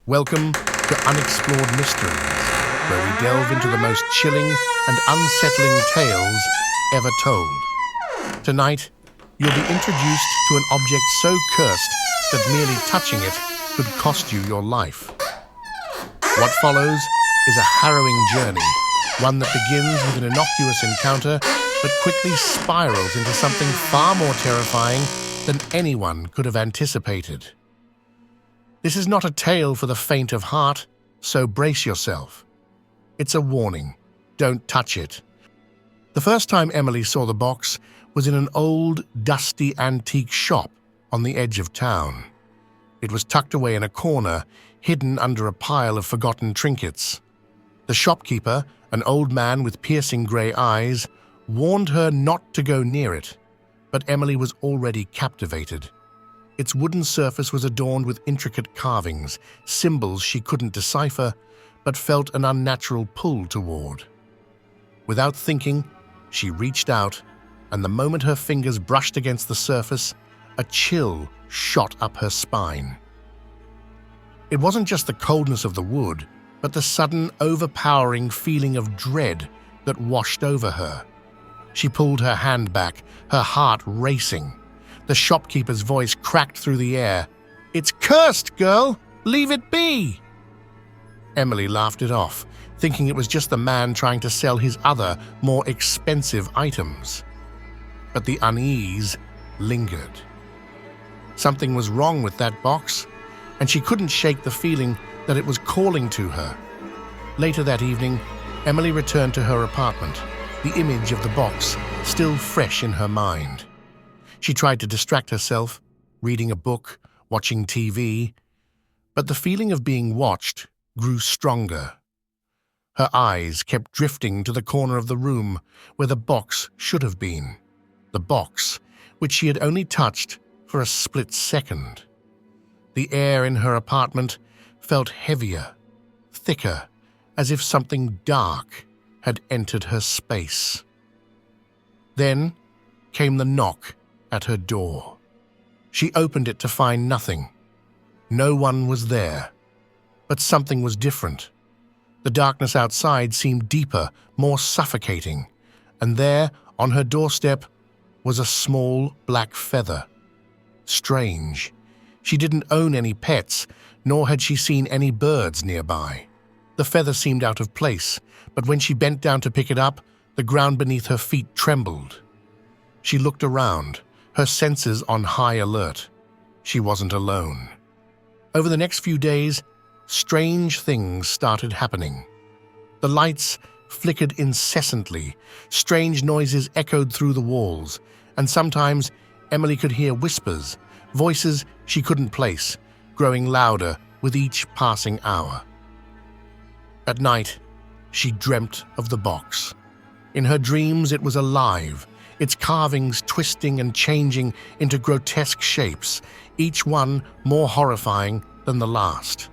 Welcome to Unexplored Mysteries, where we delve into the most chilling and unsettling tales ever told. Tonight, you'll be introduced to an object so cursed that merely touching it could cost you your life. What follows is a harrowing journey, one that begins with an innocuous encounter but quickly spirals into something far more terrifying than anyone could have anticipated. This is not a tale for the faint of heart, so brace yourself. It's a warning. Don't touch it. The first time Emily saw the box was in an old, dusty antique shop on the edge of town. It was tucked away in a corner, hidden under a pile of forgotten trinkets. The shopkeeper, an old man with piercing grey eyes, warned her not to go near it, but Emily was already captivated. Its wooden surface was adorned with intricate carvings, symbols she couldn't decipher, but felt an unnatural pull toward. Without thinking, she reached out, and the moment her fingers brushed against the surface, a chill shot up her spine. It wasn't just the coldness of the wood, but the sudden, overpowering feeling of dread that washed over her. She pulled her hand back, her heart racing. The shopkeeper's voice cracked through the air. "It's cursed, girl! Leave it be!" Emily laughed it off, thinking it was just the man trying to sell his other, more expensive items. But the unease lingered. Something was wrong with that box, and she couldn't shake the feeling that it was calling to her. Later that evening, Emily returned to her apartment, the image of the box still fresh in her mind. She tried to distract herself, reading a book, watching TV, but the feeling of being watched grew stronger. Her eyes kept drifting to the corner of the room where the box should have been, the box which she had only touched for a split second. The air in her apartment felt heavier, thicker, as if something dark had entered her space. Then came the knock at her door. She opened it to find nothing. No one was there. But something was different. The darkness outside seemed deeper, more suffocating, and there, on her doorstep, was a small black feather. Strange. She didn't own any pets, nor had she seen any birds nearby. The feather seemed out of place, but when she bent down to pick it up, the ground beneath her feet trembled. She looked around, her senses on high alert. She wasn't alone. Over the next few days, strange things started happening. The lights flickered incessantly, strange noises echoed through the walls, and sometimes Emily could hear whispers, voices she couldn't place, growing louder with each passing hour. At night, she dreamt of the box. In her dreams, it was alive, its carvings twisting and changing into grotesque shapes, each one more horrifying than the last.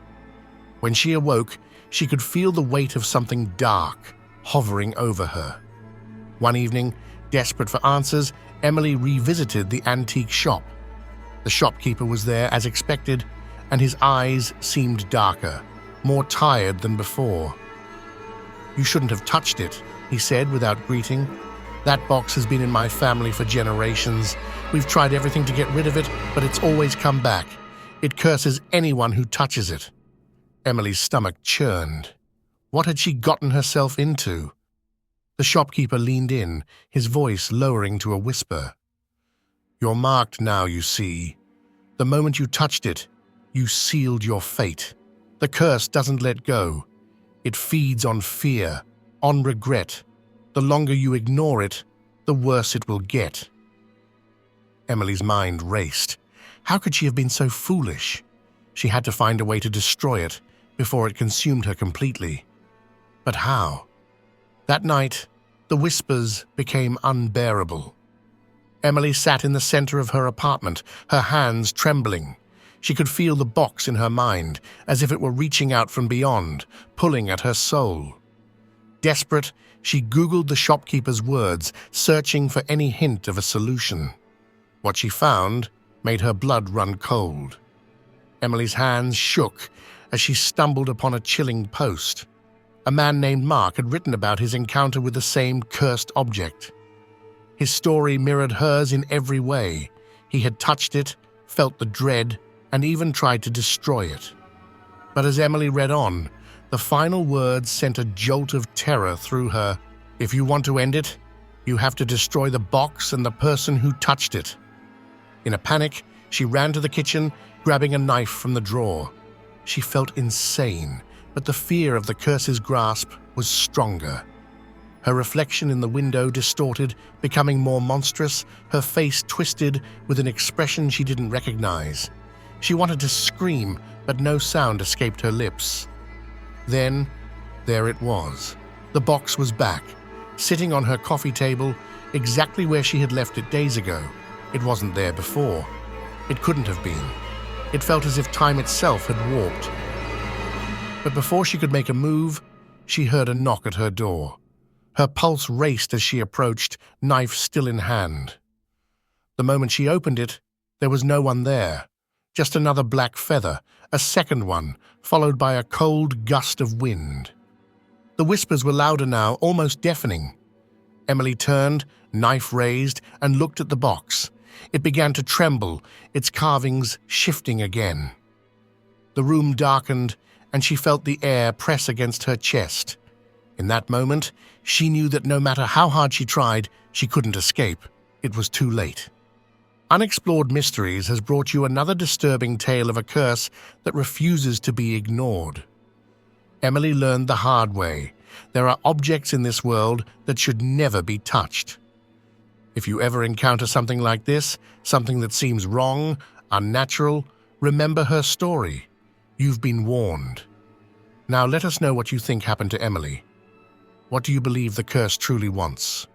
When she awoke, she could feel the weight of something dark hovering over her. One evening, desperate for answers, Emily revisited the antique shop. The shopkeeper was there as expected, and his eyes seemed darker, more tired than before. "You shouldn't have touched it," he said without greeting. "That box has been in my family for generations. We've tried everything to get rid of it, but it's always come back. It curses anyone who touches it." Emily's stomach churned. What had she gotten herself into? The shopkeeper leaned in, his voice lowering to a whisper. "You're marked now, you see. The moment you touched it, you sealed your fate. The curse doesn't let go. It feeds on fear, on regret. The longer you ignore it, the worse it will get." Emily's mind raced. How could she have been so foolish? She had to find a way to destroy it before it consumed her completely. But how? That night, the whispers became unbearable. Emily sat in the center of her apartment, her hands trembling. She could feel the box in her mind, as if it were reaching out from beyond, pulling at her soul. Desperate, she Googled the shopkeeper's words, searching for any hint of a solution. What she found made her blood run cold. Emily's hands shook, as she stumbled upon a chilling post. A man named Mark had written about his encounter with the same cursed object. His story mirrored hers in every way. He had touched it, felt the dread, and even tried to destroy it. But as Emily read on, the final words sent a jolt of terror through her. If you want to end it, you have to destroy the box and the person who touched it. In a panic, she ran to the kitchen, grabbing a knife from the drawer. She felt insane, but the fear of the curse's grasp was stronger. Her reflection in the window distorted, becoming more monstrous, her face twisted with an expression she didn't recognize. She wanted to scream, but no sound escaped her lips. Then, there it was. The box was back, sitting on her coffee table, exactly where she had left it days ago. It wasn't there before. It couldn't have been. It felt as if time itself had warped. But before she could make a move, she heard a knock at her door. Her pulse raced as she approached, knife still in hand. The moment she opened it, there was no one there. Just another black feather, a second one, followed by a cold gust of wind. The whispers were louder now, almost deafening. Emily turned, knife raised, and looked at the box. It began to tremble, its carvings shifting again. The room darkened, and she felt the air press against her chest. In that moment, she knew that no matter how hard she tried, she couldn't escape. It was too late. Unexplored Mysteries has brought you another disturbing tale of a curse that refuses to be ignored. Emily learned the hard way. There are objects in this world that should never be touched. If you ever encounter something like this, something that seems wrong, unnatural, remember her story. You've been warned. Now let us know what you think happened to Emily. What do you believe the curse truly wants?